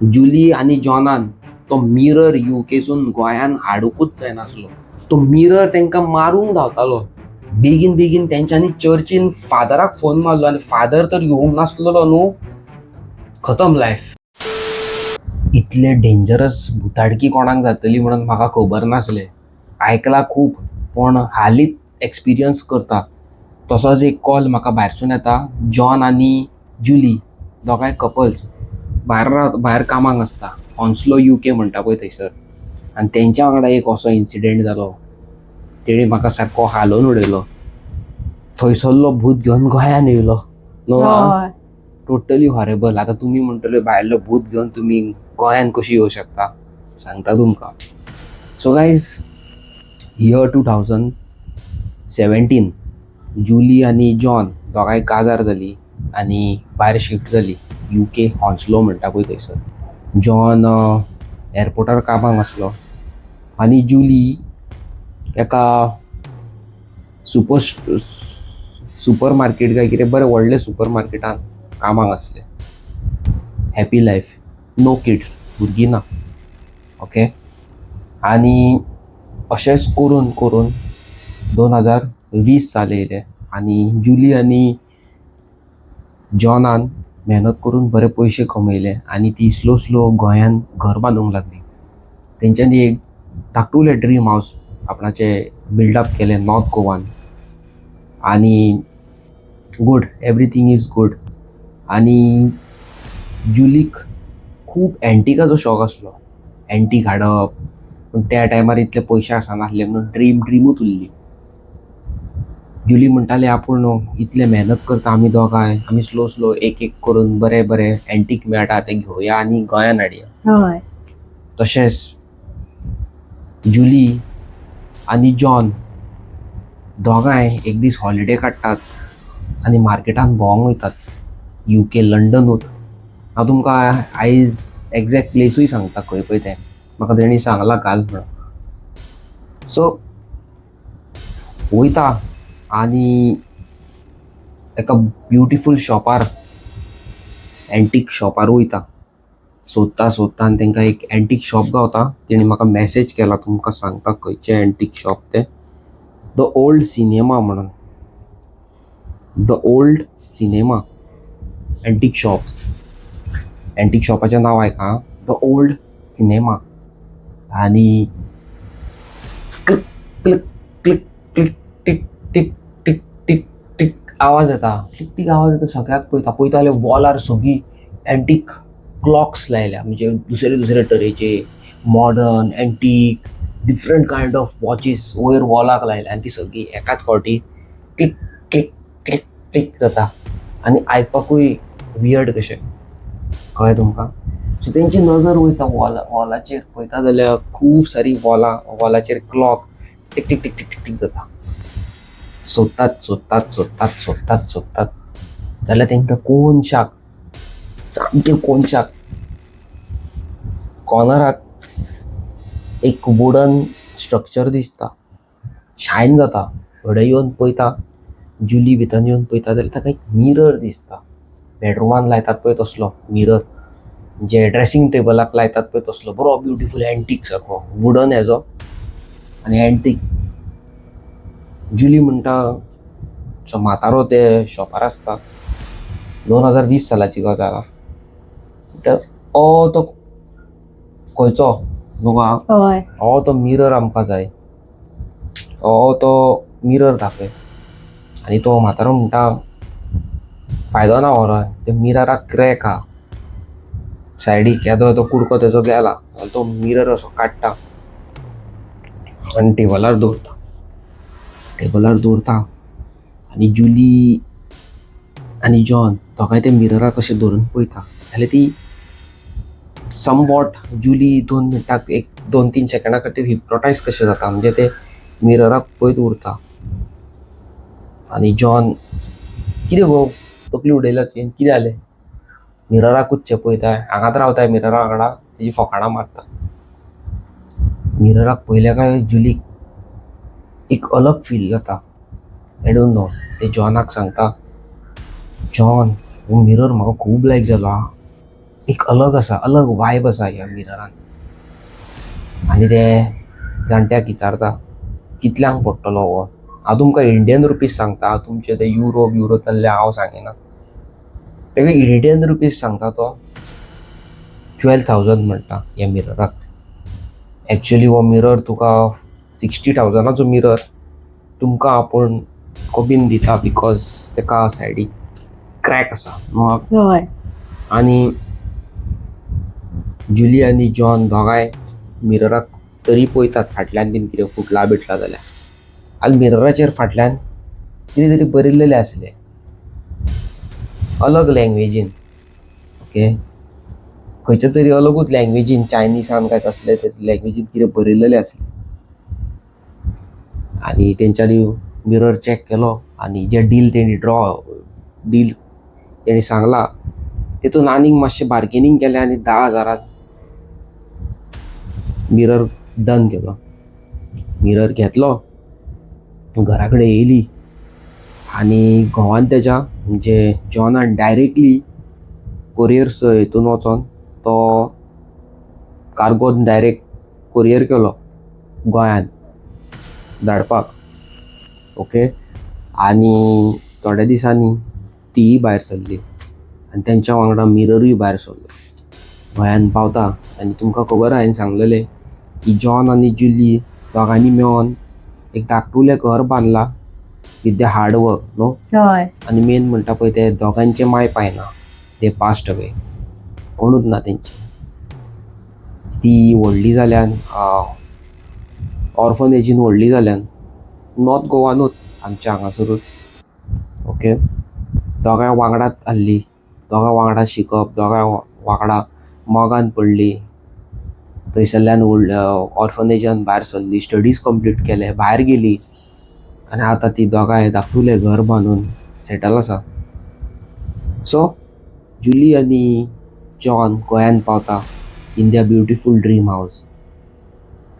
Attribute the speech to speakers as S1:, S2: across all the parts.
S1: जुली आणि जॉनान तो मिरर युकेसून गोंयान हाडूकूच जायनासलो. तो मिरर तांकां मारूंक धांवतालो. बेगीन बेगीन तेंच्यांनी चर्चीन फादराक फोन मारलो आनी फादर तर येवंक नासलो न्हू. खतम लायफ. इतले डेंजरस भुताडकी कोणाक जातली म्हणून म्हाका खबर नासलें. आयकलां खूब, पण हालींच एक्सपिरियन्स करता. तसोच एक कॉल म्हाका भायरसून येता. जॉन आनी जुली दोगांय कपल्स भायर कामाक आसता. ऑन्स्लो UK म्हणटा पळय थंयसर. आनी तेंच्या वांगडा एक असो इन्सिडेंट जालो. तेणी म्हाका सारको हालोवन उडयलो. थंयसरलो भूत घेवन गोंयान येयलो. नो
S2: हय.
S1: Totally horrible. आतां तुमी म्हणटले भायलो भूत घेवन तुमी गोंयान कशी येवं शकता, सांगता तुमकां. सो गायज, इयर 2017 जुली आनी जॉन दोगांय काजार जाली आनी भायर शिफ्ट जाली. UK हॉन्स्लो म्हणटा पळय थंयसर. जॉन एअरपोर्टार कामाक आसलो आनी जुली एका सुपर मार्केट काय कितें बरें व्हडले सुपर मार्केटान कामाक आसले. हॅपी लायफ, नो किड्स, भुरगीं ना. ओके. आनी अशेंच करून करून 2020 साल येयले आनी जुली आनी जॉनान मेहनत करून बरे पयशे कमयले आनी ती स्लो स्लो गोंयान घर बांदूंक लागली. तेंच्यांनी एक धाकटुलें ड्रीम हावस आपणाचें बिल्डअप केलें नॉर्थ गोवान. आनी गूड, एवरीथींग इज गूड. आनी जुलीक खूब एंटिकाचो शॉक आसलो. एंटीक हाडप, पूण त्या टायमार इतले पयशे आसनासले म्हणून ड्रीमूच उरली. जुली म्हणटाली आपूण इतले मेहनत करता आमी दोगांय, आमी स्लो स्लो एक एक करून बरे बरे एंटीक मेळटा ते घेवया आनी गोंयान हाडया.
S2: हय.
S1: तशेंच जुली आनी जॉन दोगांय एक दीस हॉलिडे काडटात आनी मार्केटान भोवंक वयतात. UK लंडनूच. हांव तुमकां आयज एग्जॅक्ट प्लेसूय सांगता खंय पळय तें. म्हाका तेणी सांगलां काल म्हणून. सो वयता आनी एका ब्युटिफूल शॉपार, एंटीक शॉपार वयता. सोदता सोदता आनी तांकां एक एंटीक शॉप गावता. तेणी म्हाका मॅसेज केला, तुमकां सांगता खंयचें एंटीक शॉप तें. द ओल्ड सिनेमा म्हणून. The old cinema antique shop. Antique शॉपाचें नांव आयका, द ओल्ड सिनेमा. आनी click click click click tick tick tick tick tick आवाज येता. टीक टीक आवाज येता. सगळ्याक पळयता जाल्यार वॉलार सगळी एंटीक क्लॉक्स लायल्या. म्हणजे दुसरे दुसरे तरेचे modern, antique, different kind of watches वयर वॉलाक लायल्या आनी ती सगळी एकाच फावटी क्लिक क्लिक क्लिक क्लिक जाता. आनी आयकपाकूय वियर्ड कशें, कळ्ळें तुमकां. सो तेंची नजर वयता वॉलाचेर. पळयता जाल्यार खूब सारी वॉलाचेर क्लॉक टीक टीक टीक टीक टीक टीक जाता. सोदतात सोदतात सोदतात सोदतात सोदतात जाल्यार तेंकां कोनशाक, सामकें कोनशाक कॉर्नराक एक वुडन स्ट्रक्चर दिसता. शायन जाता. थोडे येवन पळयता. जुली भितर येवन पळयता जाल्यार ताका एक मिरर दिसता. बेडरुमान लायतात पळय तसलो मिरर, जे ड्रेसींग टेबलाक लायतात पळय तसलो. बरो ब्युटिफूल एंटीक सारको वुडन हेजो आनी एंटीक. जुली म्हणटा, म्हातारो ते शॉपार आसता. 2020 सालाची गजाल आहा. तो खंयचो
S2: हय.
S1: तो मिरर आमकां जाय. तो मिरर दाखय. आनी तो म्हातारो म्हणटा, फायदो ना व्हरोय, ते मिरराक क्रॅक आहा. सायडीक येदो येदो कुडको तेजो गेला. तो मिरर असो काडटा आनी टेबलार दवरता. आनी जुली आनी जॉन दोगांय ते मिरराक अशें धरून पळयता. जाल्यार ती समवॉट जुली 2 मिनटाक, एक 2-3 सेकंडा खातीर हिप्नोटायज कशें जाता. म्हणजे ते मिरराक पळयत उरता. आनी जॉन, कितें गो तकली उडयल्या तुवें, कितें जालें. मिरराकूच पळयताय, हांगाच रावताय मिररा वांगडा. तेजी फकाणां मारता. मिरराक पळयल्या काय जुलीक एक अलग फील जाता. I don't know. ते जॉनाक सांगता, जॉन हो मिरर म्हाका खूब लायक जालो आहा. एक अलग वायब आसा ह्या मिररान. आनी ते जाणट्याक विचारता कितल्यांक पडटलो हो. हांव तुमकां इंडियन रुपीज सांगता, तुमचे ते युरो तल्ले हांव सांगिना. तेका इंडियन रुपीज सांगता तो 12,000 म्हणटा ह्या मिरराक. एक्चुअली हो मिरर तुका 60,000ाचो मिरर तुमकां आपूण कॉपीन दिता बिकॉज तेका सायडीक क्रॅक आसा.
S2: हय
S1: आनी जुली आनी जॉन दोगांय मिरराक तरी पळयतात फाटल्यान बीन कितें फुटला बिटला जाल्यार. आनी मिरराचेर फाटल्यान कितें तरी बरयल्लेलें आसलें अलग लँग्वेजीन. ओके, खंयच्या तरी अलगूच लँग्वेजीन, चायनिसान काय कसले तरी लँग्वेजीन कितें बरयल्लेलें आसलें. आनी तेंच्यांनी मिरर चॅक केलो आनी जे डील तेणी सांगला तेतून आनीक मातशें बार्गेनींग केलें आनी 10,000 मिरर डन केलो. मिरर घेतलो, घरा कडेन येयली आनी घोवान तेच्या म्हणजे जॉनान डायरेक्टली कोरियर्स हितून वचोन तो कार्गोन डायरेक्ट कोरियर केलो गोंयान धाडपाक. ओके, आनी थोड्या दिसांनी तीय भायर सरली आनी तेंच्या वांगडा मिररूय भायर सरलो. गोंयान पावता आनी तुमकां खबर हांवें सांगलेलें की जॉन आनी जुली दोगांनी मेळोन एक धाकटुलें घर बांदलां विथ द हार्ड वर्क न्हू.
S2: हय
S1: आनी मेन म्हणटा पळय ते दोगांचे माय पायना, ते पास्ट अवे, कोणूच ना तेंची. ती व्हडली जाल्यान ऑर्फनेजीन व्हडली जाल्यान नॉर्थ गोवानूच आमच्या हांगासरूच. ओके, दोगांय वांगडाच आहली, दोगां वांगडा शिकप, दोगांय वांगडा मोगान पडली. थंयसरल्यान ऑर्फनेजान भायर सरली, स्टडीज कंप्लीट केले, भायर गेली आनी आतां ती दोगांय धाकटुलें घर बांदून सेटल आसा. सो जुली आनी जॉन गोंयान पावता इन देयर ब्युटिफूल ड्रीम हावस.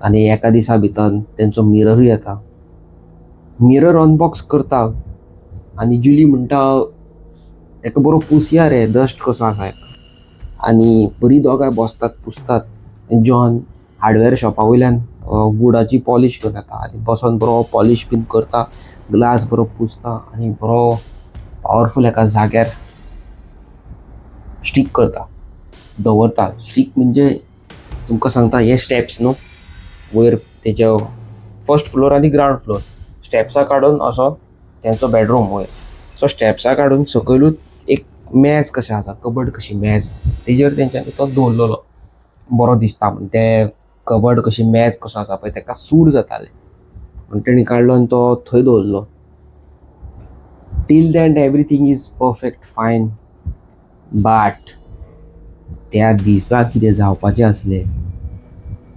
S1: आनी एका दिसा भितर तेंचो मिररूय येता. मिरर अनबॉक्स करता आनी जुली म्हणटा हेका बरो पुसया रे, डस्ट कसो आसा हेका. आनी बरी दोगांय बसतात पुसतात. जॉन हार्डवेअर शॉपा वयल्यान वुडाची पॉलिश घेवन येता आनी बसोन बरो पॉलिश बीन करता, ग्लास बरो पुसता आनी बरो पावरफूल एका जाग्यार स्टीक करता, दवरता. स्टीक म्हणजे तुमकां सांगता हे स्टेप्स न्हू, वयर तेच्या फर्स्ट फ्लोर आनी ग्रावंड फ्लोर, स्टेप्सां काडून असो तेंचो बेडरूम वयर. सो स्टेप्सां काडून सकयलूच एक मेज कशें आसा, कबड कशी मेज, तेजेर तेंच्यांनी तो दवरलेलो बरो दिसता म्हण. ते कबड कशी मेज कसो आसा पळय तेका सूट जातालें म्हण तेणी काडलो आनी तो थंय दवरलो. Till the end everything is perfect fine. But त्या दिसा कितें जावपाचें आसलें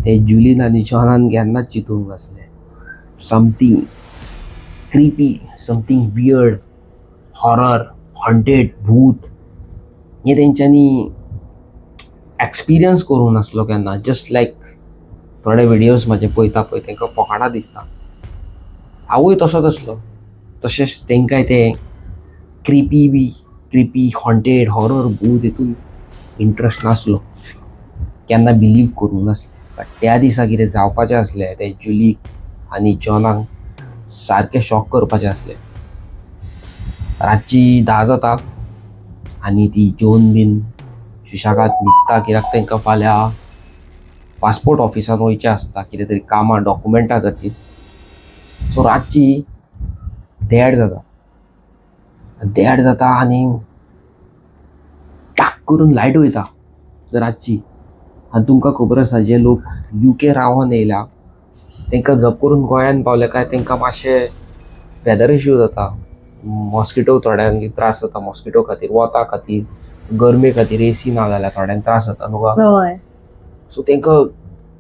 S1: तें जुलीन आनी जॉनान केन्नाच चिंतूंक नासलें. Something creepy, something weird, horror, haunted, भूत हें तेंच्यांनी एक्सपिरियन्स करूंक नासलो केन्ना. जस्ट लायक थोडे व्हिडियोज म्हाजे पळयता पळय तेंकां फकाणां दिसता. हांवूय तसोच आसलो, तशेंच तेंकांय ते क्रिपी हॉन्टेड हॉरर भूत हितून इंट्रस्ट नासलो, केन्ना बिलीव करूंक नासलें. बट त्या दिसा कितें जावपाचें आसलें तें जुलीक आनी जॉनाक सारकें शॉक करपाचें आसलें. रातची 10 जाता आनी ती जॉन बीन सुशेगाद न्हिदता, कित्याक तेंकां फाल्यां पासपोर्ट ऑफिसान वयचें आसता कितें तरी कामां डॉक्युमेंटा खातीर. सो रातची देड जाता आनी टाक करून लायट वयता रातची. आनी तुमकां खबर आसा जे लोक UK रावोन येयल्या तेंकां जप करून गोंयान पावले काय तेंकां मातशें वेदर इश्यू जाता, मॉस्किटो थोड्यांक त्रास जाता, मॉस्किटो खातीर, वोता खातीर, गरमे खातीर AC ना जाल्यार थोड्यांक त्रास जाता न्हू. सो तेंकां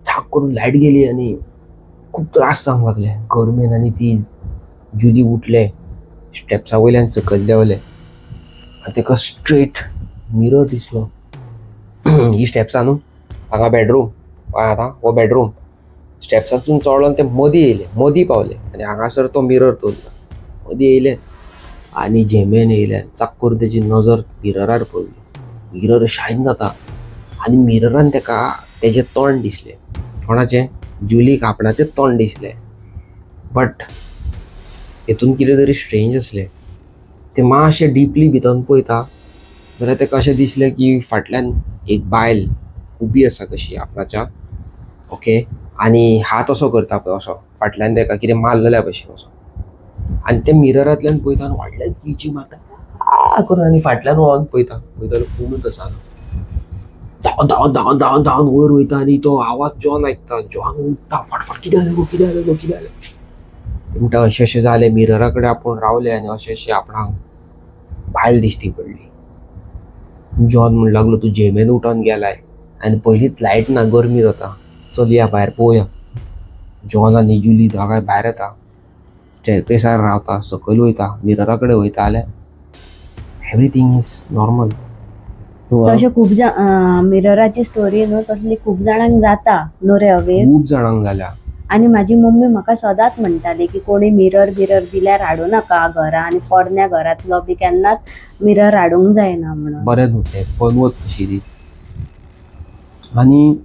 S1: ठाक करून लायट गेली आनी खूब त्रास जावंक लागले गरमेन. आनी ती जुली उठले, स्टेप्सा वयल्यान सकयल देंवले आनी तेका स्ट्रेट मिरर दिसलो. ही स्टेप्सां न्हू, हांगा बेडरूम, आतां हो बेडरूम. स्टेप्सांसून चडोन ते मदीं पावले आनी हांगासर तो मिरर दवरलो. मदीं येयले आनी झेमेन येयले, चाक करून तेजी नजर मिररार पडली. मिरर शायन जाता आनी मिररान ताका तेजें तोंड दिसलें. कोणाचें? जुलीक आपणाचें तोंड दिसलें. बट हेतून कितें तरी स्ट्रेंज आसलें. तें मातशें डिपली भितर पळयता जाल्यार ताका अशें दिसलें की फाटल्यान एक बायल उबी आसा कशी आपणाच्या. ओके. आनी हात असो करता पळय असो फाटल्यान ताका कितें मारलेल्या भशेन असो. आनी ते मिररांतल्यान पळयता आनी व्हडल्यान किची मारता करून आनी फाटल्यान वळोन पळयता जाल्यार कोणूच आसा. धांवन धांवन धांवन धांवन धांवन वयर वयता आनी तो आवाज जॉन आयकता. जॉन उठता फाटफाट कितें जालें गो कितें जालें गो कितें जालें. म्हणटा अशें अशें जालें मिररा कडेन आपूण रावले आनी अशें अशें आपणाक बायल दिश्टी पडली. जॉन म्हणू लागलो तूं झेमेन उठोन गेलाय आनी पयलींच लायट ना गरमी जाता. चल या भायर पळोवया. जॉन आनी जुली दोगांय भायर येता. स्टेरकेसार रावता सकयल वयता मिररा कडेन वयता जाल्यार एवरीथींग इज नॉर्मल.
S2: तशें खूब मिरराची स्टोरी न्हू तसली खूब जाणांक जाता न्हू रे हवे.
S1: खूब जाणांक जाल्या.
S2: आनी म्हाजी मम्मी म्हाका सदांच म्हणटाली की कोणी मिरर दिल्यार हाडूं नाका घरा आनी पोरण्या घरांतलो बी केन्नाच मिरर हाडूंक जायना म्हणून.
S1: बरें न्हू तें पनवत तशी ती. आनी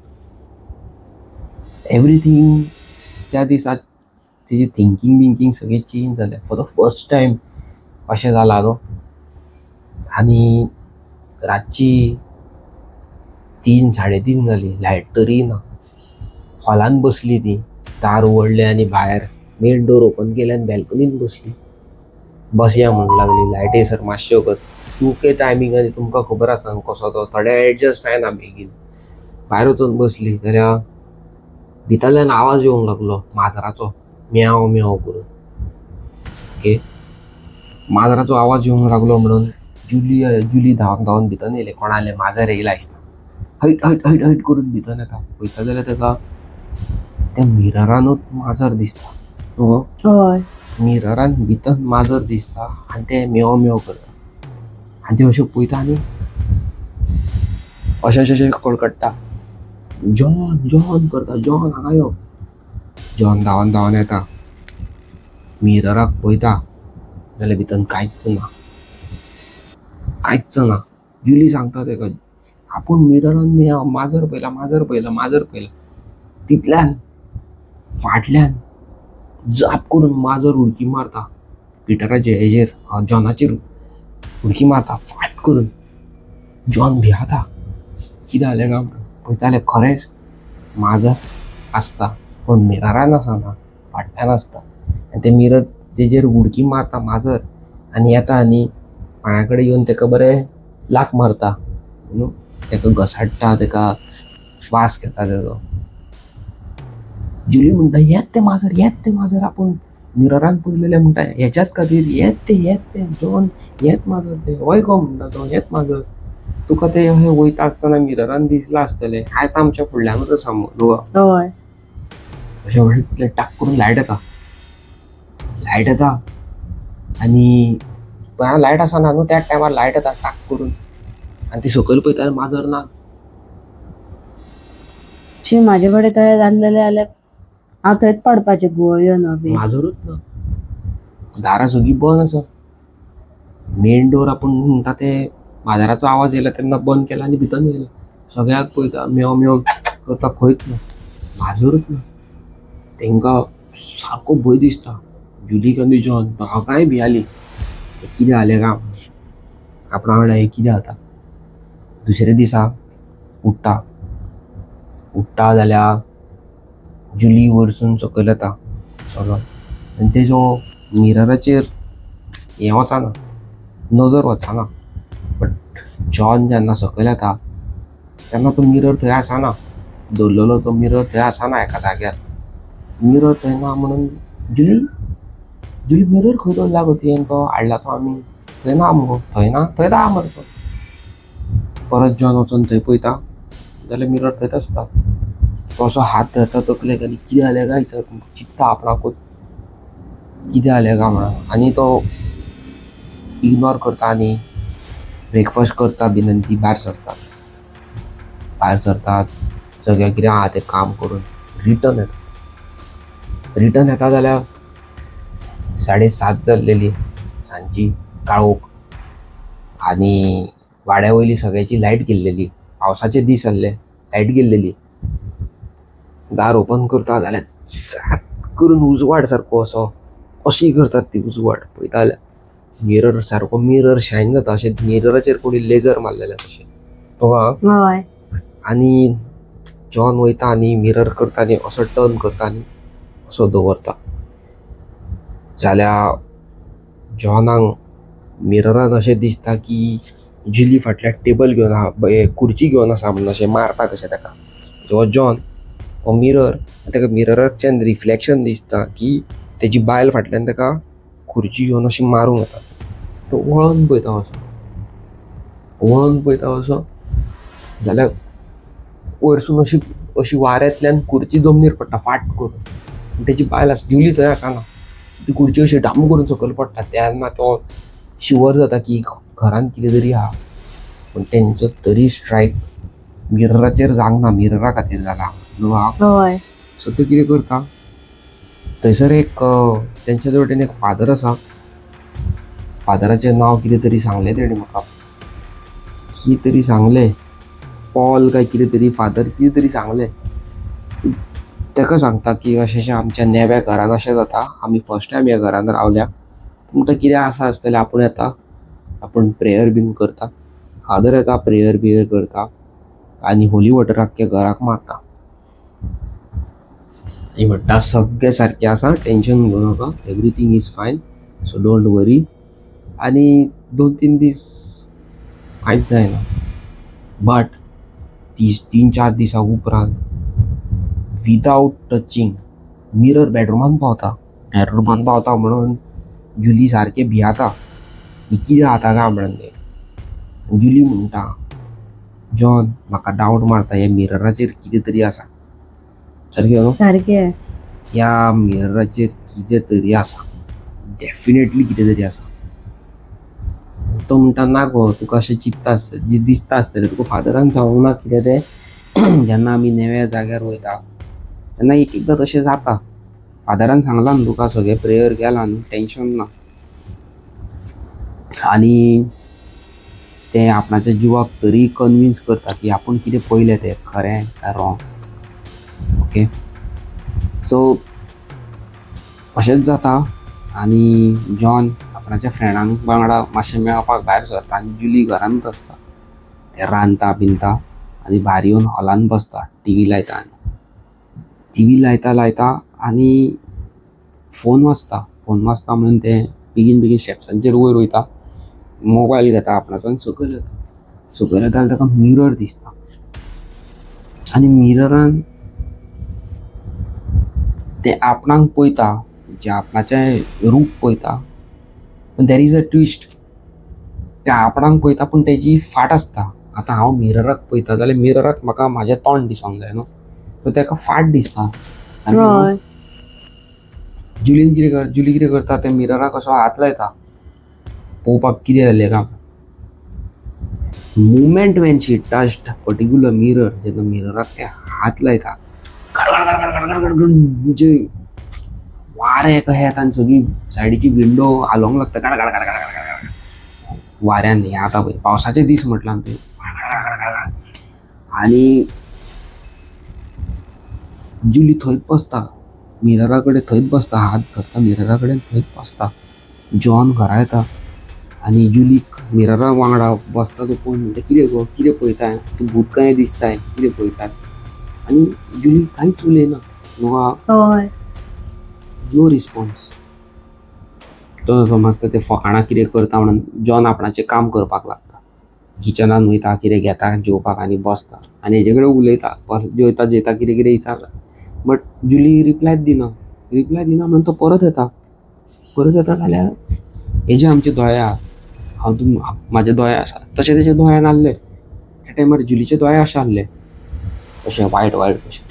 S1: एवरीथींग त्या दिसा तेजी थिंकींग सगळी चेंज जालें. फॉर द फर्स्ट टायम अशें जालां न्हू. आनी रातची 3-3:30 जाली. लायट तरी ना. हॉलान बसली ती. दार उगडलें आनी भायर मेन डोर ओपन केले आनी बॅल्कनीन बसली. बसया म्हणूंक लागली लायटीसर मातश्यो कर. यूके टायमींग आनी तुमकां खबर आसा न्हू कसो तो थोडे एडजस्ट जायना बेगीन. भायर वचून बसली जाल्यार भितरल्यान आवाज येवंक लागलो माजराचो म्याव म्याव करून. ओके. माजराचो आवाज येवंक लागलो म्हणून जुली धांवन धांवन भितर येयले. कोणाले माजर येयला दिसता. हयट हयट हयट हयट करून भितर येता. पळयता जाल्यार ताका त्या मिररानूच माजर दिसता.
S2: हय.
S1: मिररान भितर माजर दिसता आनी ते म्याव म्याव करता. आनी ते अशें पळयता आनी अशें अशें कडकडटा. जॉन जॉन करता. जॉन हांगा यो. जॉन धांवन धांवन येता. मिरराक पळयता जाल्यार भितर कांयच ना. कांयच ना. जुली सांगता ताका आपूण मिररान माजर पळयला. तितल्यान फाटल्यान जाप करून माजर उडकी मारता पिटराचेर हेजेर जॉनाचेर उडकी मारता फाट करून. जॉन भियाता कितें जालें काय म्हणून पळयता जाल्यार खरेंच माजर आसता पूण मिररान आसना फाटल्यान आसता. आनी ते मिरर तेजेर उडकी मारता माजर आनी येता आनी पांया कडेन येवन ताका बरें लाक मारता. ताका घसाडटा ताका श्वास घेता ताजो. जुली म्हणटा येत ते माजर आपूण मिररान पळयलेलें म्हणटा हेच्याच खातीर येत ते जॉन येत माजर ते. हय गो म्हणटा तो येत माजर. तुका ते अशें वयता आसतना मिररान दिसलां आसतलें आयज आमच्या फुडल्यानूच आसा म्हणून.
S2: हय.
S1: तशें म्हणलें तितलें टाक करून लायट येता आनी लायट आसना न्हू त्याच टायमार लायट येता टाक करून आनी ती सकयल पळयता माजर ना.
S2: म्हाजे कडेन थंय जाल्लें जाल्यार हांव थंयच पडपाचें गुवळ्यो न्हू बी.
S1: माजरूच ना. दारां सगळीं बंद आसा. मेन डोर आपूण म्हणटा ते माजराचो आवाज येयला तेन्ना बंद केला आनी भितर येयला. सगळ्याक पळयता म्याव म्याव करता खंयच ना. माजरूच ना. तांकां सारको भंय दिसता. जुलीक आनी जॉन दोगांय भियाली कितें जालें काय आपणा वांगडा हे कितें जाता. दुसरे दिसा उठ्ठा जाल्यार जुली वयरसून सकयल येता चलत आनी तेजो मिरराचेर हें वचना नजर वचना. बट जॉन जेन्ना सकयल येता तेन्ना तो मिरर थंय आसना. दवरलेलो तो मिरर थंय आसना एका जाग्यार. मिरर थंय ना म्हणून जुली मिरर खंय दवरला गो तुवें तो हाडला तो आमी थंय ना मुगो. थंय ना थंय दा मरे तो. परत जॉन वचून थंय पळयता जाल्यार मिरर थंयच आसता. तो असो हात धरता तकलेक आनी कितें जालें काय चिंत्ता आपणाकूच कितें जालें काय म्हणून. आनी तो इग्नोर करता आनी ब्रेकफास्ट करता बीन ती भायर सरतात सगळें कितें आहा तें काम करून रिटर्न येता जाल्यार 7:30 जाल्लेली सांजची काळोख आनी वाड्या वयली सगळ्याची लायट गेल्लेली. पावसाचे दीस आसले, लायट गेल्लेली. दार ओपन करता जाल्यार झाक करून उजवाड सारको असो अशी करतात ती उजवाड पळयता जाल्यार मिरर सारको मिरर शायन जाता अशें मिरराचेर कोणी लेजर मारलेले तशें
S2: हय
S1: आनी जॉन वयता आनी मिरर करता आनी असो टर्न करता आनी असो दवरता जाल्यार जॉनाक मिररान अशें दिसता की जुली फाटल्यान टेबल घेवन आहा खुर्ची घेवन आसा म्हणून अशें मारता कशें ताका. हो जॉन हो मिरर ताका मिरराच्यान रिफ्लेक्शन दिसता की तेजी बायल फाटल्यान ताका खुर्ची घेवन अशी मारूंक येता. तो वळोन पळयता असो जाल्यार वयरसून अशी वाऱ्यांतल्यान खुर्ची जमनीर पडटा फाट करून. तेजी बायल आसा जुली थंय आसना. ती खुर्ची अशी डाम करून सकयल पडटा. तेन्ना तो शुअर जाता की घरान कितें तरी आहा. पूण तेंचो तरी स्ट्रायक मिरराचेर जावंक ना, मिररा खातीर जाला न्हू आहा.
S2: हय
S1: सो तो कितें करता थंयसर एक तेंच्या जवळ एक फादर आसा. फादराचें नांव कितें तरी सांगलें तेणें म्हाका, कितें तरी सांगलें पॉल काय कितें तरी फादर कितें तरी सांगलें. ताका सांगता की अशें आमच्या नेव्या घरान अशें जाता, आमी फर्स्ट टायम ह्या घरान रावल्या, तुमकां कितें आसा आसतलें आपूण येता, आपूण प्रेयर बीन करता. फादर येता प्रेयर बियर करता आनी होली वॉटर आख्ख्या घराक मारता. आनी म्हणटा सगळें सारकें आसा, टेन्शन घेवं नाका, एवरीथींग इज फायन, सो डोंट वरी. आनी 2-3 दीस कांयच जायना. बट 3-4 दिसा उपरांत विदाउट टचिंग मिरर बेडरुमान पावता म्हणून जुली सारकें भियाता ही कितें जाता काय म्हणून. जुली म्हणटा जॉन म्हाका डावट मारता ह्या मिरराचेर कितें तरी आसा. सारकें न्हू?
S2: सारकें
S1: ह्या मिरराचेर कितें तरी आसा, डेफिनेटली कितें तरी आसा. तो म्हणटा ना गो तुका अशें चिंतता आसतलें दिसता आसतलें, तुका फादरान सांगूंक ना कितें तें. जेन्ना आमी नेव्या जाग्यार वयता तेन्ना एक एकदां तशें जाता. फादरान सांगलां न्हू तुका, सगळें प्रेयर केलां न्हू, टेन्शन ना. आनी ते आपणाच्या जिवाक तरी कन्विन्स करता की आपूण कितें पयलें तें खरें काय रॉंग. ओके सो अशेंच जाता आनी जॉन आपणाच्या फ्रेंडां वांगडा मातशें मेळपाक भायर सरता आनी जुली घरांत आसता. ते रांदता बिनता आनी भायर येवन हॉलान बसता, टीव्ही लायता आनी फोन वाजता म्हणून ते बेगीन स्टेप्सांचेर वयर वयता, मोबायल घेता आपणाचो आनी सकयल येता जाल्यार ताका मिरर दिसता. आनी मिररान ते आपणाक पळयता, जे आपणाचें रूप पळयता. पण देर इज अ ट्विस्ट. ते आपणाक पळयता पूण तेजी फाट आसता. आतां हांव मिरराक पळयता जाल्यार मिरराक म्हाका म्हाजें तोंड दिसोंक जाय न्हू, सो ताका फाट दिसता.
S2: हय
S1: जुली कितें करता, त्या मिरराक असो हात लायता पळोवपाक कितें जालें काय. मुमेंट वेन शी टच्ड पर्टिक्युलर मिरर, जेन्ना मिरराक ते हात लायता म्हणजे वारें कशें येता आनी सगळी सायडीची विंडो हालोंक लागता वाऱ्यान. हें आतां पळय पावसाचे दीस म्हटल्यार ते आनी जुली थंयच बसता मिररा कडेन, थंयच बसता, हात धरता मिररा कडेन, थंयच बसता. जॉन घरा येता आनी जुलीक मिररा वांगडा बसता तो पळोवन म्हणटा कितें गो कितें पळयताय, तूं भूत काय दिसताय, कितें पळयताय. आनी जुली कांयच उलयना
S2: हय
S1: नो रिस्पॉन्स. तो समज ते फकाणां कितें करता म्हणून जॉन आपणाचें काम करपाक लागता. किचनान वयता, कितें घेता जेवपाक आनी बसता आनी हेजे कडेन उलयता, जेयता कितें कितें विचारता. बट जुली रिप्लायच दिना म्हणून तो परत येता जाल्यार हेजे आमचे दोळे आहा, म्हाजे दोळे आसा तशें तेजे दोळ्यान आहले. त्या टायमार जुलीचे दोळे अशे आहले, अशें वायट कशें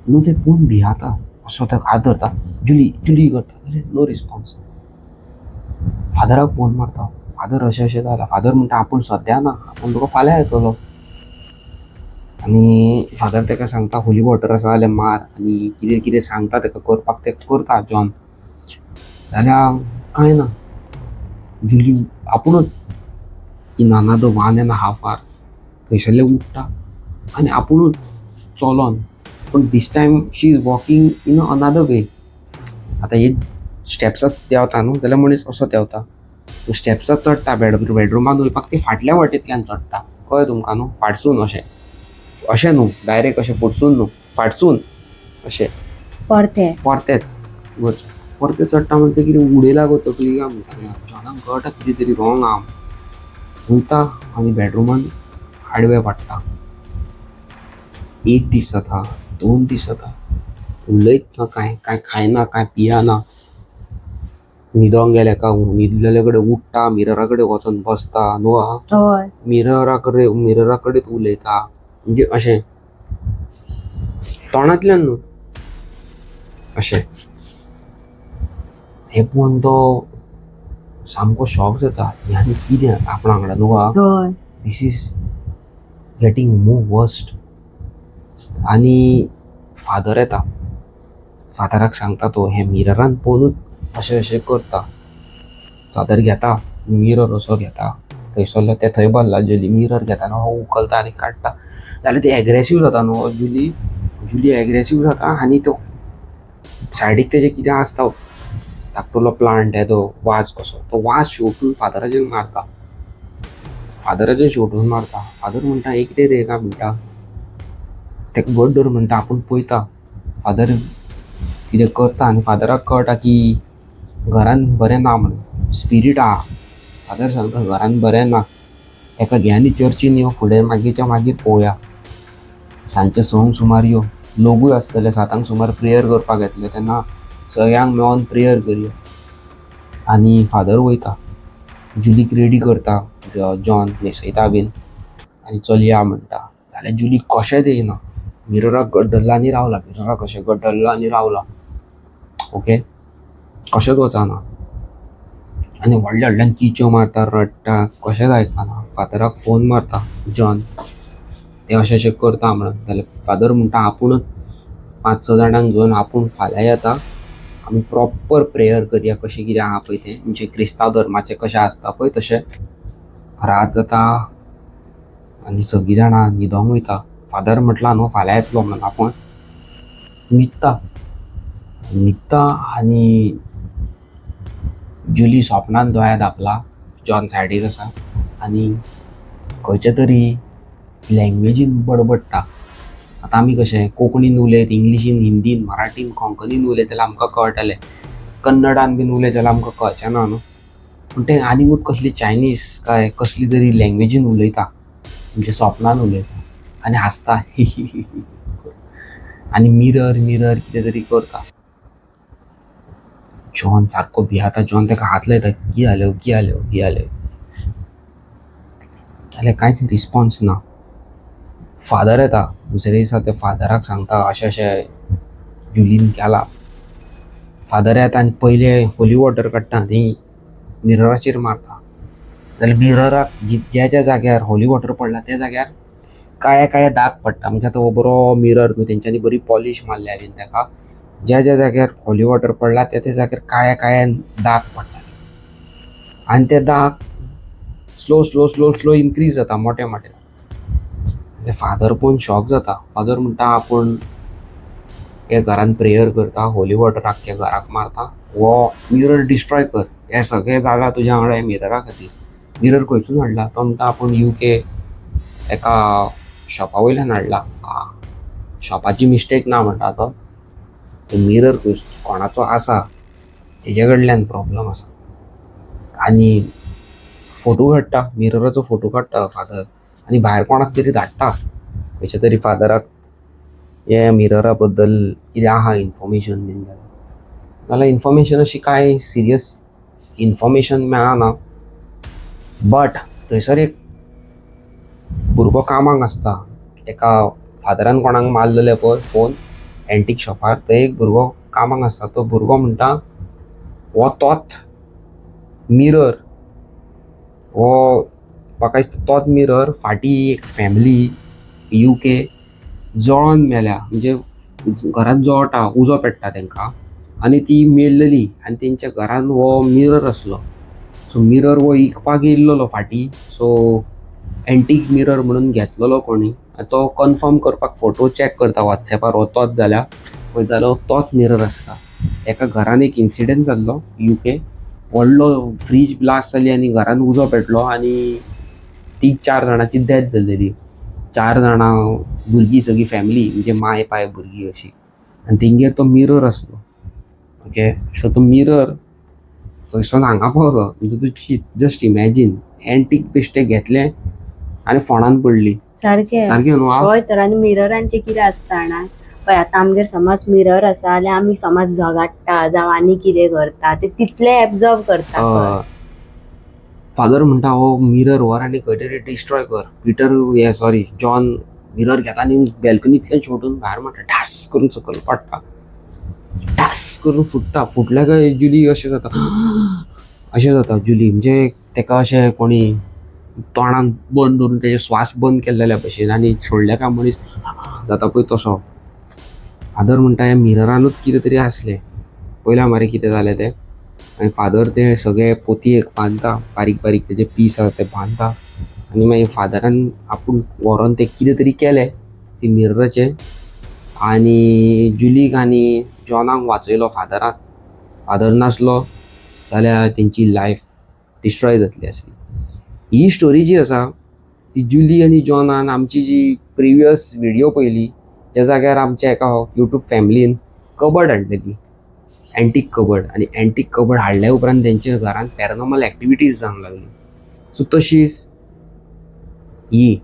S1: न्हू. ते पळोवन भियाता, असो ताका हात धरता, जुली करता, नो रिस्पॉन्स. फादराक फोन मारता, फादर अशें जालां. फादर म्हणटा आपूण सद्या ना, आपूण तुका फाल्यां येतलो. आनी फादर ताका सांगता होली वॉटर आसा जाल्यार मार आनी कितें कितें सांगता ताका करपाक ते करता जॉन. जाल्यार कांय ना, जुली आपुणूच इन अनदर 1.5 hours थंयसरलें उठटा आनी आपुणूच चलोन, पूण this time she is walking in another way. आतां हे स्टेप्सात देंवता न्हू जाल्यार मनीस असो देंवता. स्टेप्सां चडटा बेडरुमांत वयपाक ती फाटल्या वाटेंतल्यान चडटा, कळ्ळें तुमकां न्हू, फाटसून अशें अशें न्हू डायरेक्ट अशें फुडसून न्हू, फाटसून अशें परतेच वयर परते चडटा म्हणटा कितें उडयला गो तकली काय म्हणटा. जॉनाक कळटा कितें तरी रॉंग आहा. वयता आनी बेडरुमान आडवें पडटा. एक दीस जाता, 2 दीस जाता, उलयत ना, कांय खायना, कांय पियाना. न्हिदोंक गेले का न्हिदलेले कडेन उठटा, मिररा कडेन वचून बसता न्हू आहा.
S2: हय
S1: मिररा कडेन उलयता, म्हणजे अशें तोंडांतल्यान न्हू अशें. हें पळोवन तो सामको शॉक जाता. हें आनी कितें आपणा वांगडा न्हू आहा.
S2: हय
S1: दिस इज गेटिंग मोर वर्स्ट. आनी फादर येता. फादराक सांगता तो हें मिररान पळोवनूच अशें अशें करता. फादर घेता मिरर असो घेता, थंयसरलो ते थंय बसला जुली मिरर घेता न्हू, हो उखलता आनी काडटा. जाल्यार ती एग्रेसीव जाता न्हू जुली एग्रेसीव जाता. आनी तो सायडीक तेजे कितें आसता धाकटुलो प्लांट येदो वाज कसो, तो वाज शेवटून फादराचेर मारता. फादर म्हणटा एक कितें रे काय म्हणटा. तेका घट धर म्हणटा. आपूण पळयता फादर कितें करता आनी फादराक कळटा की घरान बरें ना म्हणून, स्पिरीट आहा. फादर सांगता घरान बरें ना, एका घे आनी चर्चीन यो फुडें मागीर पळोवया. सांजचे 6 सुमार यो, लोगूय आसतले 7 सुमार प्रेयर करपाक येतले, तेन्ना सगळ्यांक मेळोन प्रेयर करया. आनी फादर वयता, जुलीक रेडी करता, जॉन न्हेसयता बीन आनी चलया म्हणटा. जाल्यार जुली कशेंच येयना. मिरराक घट धरला आनी रावला. ओके, कशेंच वचना. आनी व्हडल्यान किच्यो मारता, रडटा, कशेंच आयकना. फादराक फोन मारता जॉन, ते अशें अशें करता म्हणून. जाल्यार फादर म्हणटा आपुणूच 5-6 जाणांक घेवन आपूण फाल्यां येता, आमी प्रॉपर प्रेयर करया. कशें कितें आहा पळय तें, म्हणजे क्रिस्तांव धर्माचें कशें आसता पळय तशें. रात जाता आनी सगळीं जाणां न्हिदोंक वयता. फादर म्हटला न्हू फाल्यां येतलो म्हणून. आपूण न्हिदता आनी जुली स्वप्नान दोळ्या धांपला. जॉन सायडीक आसा आनी खंयच्या तरी लँग्वेजीन बडबडटा. आतां आमी कशें कोंकणीन उलयत, इंग्लिशीन, हिंदीन, मराठीन, कोंकणीन उलयत जाल्यार आमकां कळटलें. कन्नडान बीन उलयत जाल्यार आमकां कळचें ना न्हू. पूण तें आनीकूच कसली चायनीज काय कसली तरी लँग्वेजीन उलयता, म्हणजे स्वप्नान उलयता आनी हांसता ही ही ही ही. आनी मिरर कितें तरी करता. जॉन सारको भियाता. जॉन तेका हात लायता, कितें जालें. जाल्यार कांयच रिस्पॉन्स ना. फादर येता दुसरे दिसा. ते फादराक सांगता अशें अशें जुलीन केलां. फादर येता आनी पयलें होली वॉटर काडटा, ती मिरराचेर मारता. जाल्यार मिरराक ज्या जाग्यार होली वॉटर पडला त्या जाग्यार काळे दाग पडटा. म्हणजे आतां हो बरो मिरर न्हू, तेंच्यांनी बरी पॉलिश मारल्या बीन तेका. ज्या जाग्यार होली वॉटर पडला त्या जाग्यार काळे दाग पडटा. आनी ते दाग स्लो इनक्रीज जाता, मोठे. ते फादर पळोवन शॉक जाता. फादर म्हणटा आपूण हे घरान प्रेयर करता, होली वॉटर आख्ख्या घराक मारता, हो मिरर डिस्ट्रॉय कर. हे सगळें जालां तुज्या वांगडा हे मिररा खातीर. मिरर खंयसून हाडला तो म्हणटा आपूण UK एका शॉपा वयल्यान हाडला. शॉपाची मिस्टेक ना म्हणटा तो. मिरर कोणाचो आसा तेजे कडल्यान प्रॉब्लम आसा. आनी फोटो काडटा, मिरराचो फोटो काडटा फादर आनी भायर कोणाक तरी धाडटा. खंयच्या तरी फादराक हे मिररा बद्दल कितें आहा इन्फॉर्मेशन बीन जाल्यार इन्फॉर्मेशन अशी कांय सिरियस इन्फॉर्मेशन मेळना. बट थंयसर एक भुरगो कामाक आसता. एका फादरान कोणाक मारलेले पळय फोन एंटीक शॉपार, थंय एक भुरगो कामाक आसता. तो भुरगो म्हणटा हो तोच मिरर, हो म्हाका दिसता तोच मिरर फाटीं एक फॅमिली UK जळोन मेल्या. म्हणजे घरांत जळटा, उजो पेट्टा तेंकां आनी ती मेल्लली आनी तेंच्या घरान हो मिरर आसलो. सो मिरर हो विकपाक येयल्लो फाटीं. सो एंटीक मिरर म्हणून घेतलेलो कोणी तो कन्फर्म करपाक फोटो चॅक करता वॉट्सॅपार हो तोच जाल्यार पळयतालो तोच मिरर आसता. एका घरान एक इन्सिडंट जाल्लो UK, व्हडलो फ्रीज ब्लास्ट जाली आनी घरान उजो पेटलो आनी 3-4 जाणांची डेथ जाल्लेली. 4 जाणां भुरगीं सगळी फॅमिली म्हणजे माय पाय भुरगीं अशी. आनी तेंगेर तो मिरर आसलो. ओके, सो तो मिरर थंयसून हांगा पावलो म्हणजे तूं जस्ट इमॅजीन एंटीक बेश्टे घेतले आनी फोंडान पडली.
S2: सारकें
S1: सारकें न्हू आं?
S2: हय तर. आनी मिररांचे कितें आसता जाणा, पळय आतां आमगेर समज मिरर आसा जाल्यार आमी समज झगडटा जावं आनी कितें करता ते तितले एब्जॉर्व करता पळय.
S1: फादर म्हणटा हो मिरर व्हर आनी खंय तरी डिस्ट्रॉय कर. पिटर सॉरी जॉन मिरर घेता आनी बॅल्कनींतल्यान शेवटून भायर मारता, ढास करून सकयल पडटा, ढास करून फुट्टा. फुटल्या काय जुली अशें जाता जुली म्हणजे तेका अशें कोणी तोंडान बंद धरून तेजे स्वास बंद केल्ल्या भशेन आनी सोडल्या काय मनीस जाता पळय तसो. फादर म्हणटा ह्या मिररानूच कितें तरी आसलें, पयल्या मरे कितें जालें तें. आनी फादर ते सगळे पोतयेक बांदता, बारीक बारीक तेजे पीस आसा ते बांदता आनी मागीर फादरान आपूण व्हरोन ते कितें तरी केलें ती मिरराचे आनी जुलीक आनी जॉनाक वाचयलो फादराक. फादर नासलो जाल्यार तेंची लायफ डिस्ट्रॉय जातली आसली. ही स्टोरी जी आसा ती जुली आनी जॉनान आमची जी प्रिवियस व्हिडिओ पयली त्या जाग्यार आमच्या एका यूट्यूब फॅमिलीन कबड हाडलेली, एंटीक कबड. आनी एंटीक कबड हाडल्या उपरांत तेंच्या घरान पॅरानॉर्मल एक्टिविटीज जावंक लागली. सो तशीच ही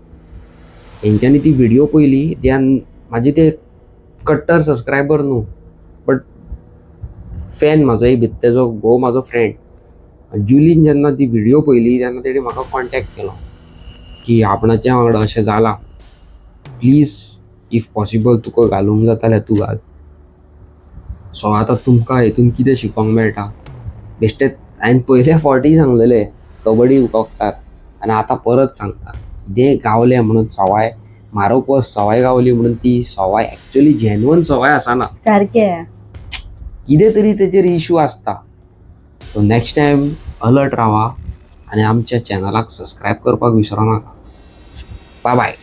S1: तेंच्यांनी ती व्हिडिओ पयली. म्हाजे ते कट्टर सबस्क्रायबर न्हू बट फॅन म्हाजो एक भित्तेचो घोव म्हाजो फ्रेंड. जुलीन जेन्ना ती व्हिडिओ पयली तेन्ना तेणी म्हाका कॉन्टॅक्ट केलो की आपणाच्या वांगडा अशें जालां, प्लीज इफ पॉसिबल तुका घालूंक जाता जाल्यार तूं घाल. सो आतां तुमकां हेतून कितें शिकोंक मेळटा, बेश्टें हांवें पयल्या फावटी सांगलेलें कबड्डी हुकॉकतात आनी आतां परत सांगता कितें गावलें म्हणून सवाय मारप सवाय गावली म्हणून ती सवाय एक्चुअली जेन्युअन सवाय आसना.
S2: सारकें.
S1: कितें तरी तेचेर इशू आसता. सो नेक्स्ट टायम अलर्ट रावा आनी आमच्या चॅनलाक सबस्क्रायब करपाक विसरो नाका. Bye bye.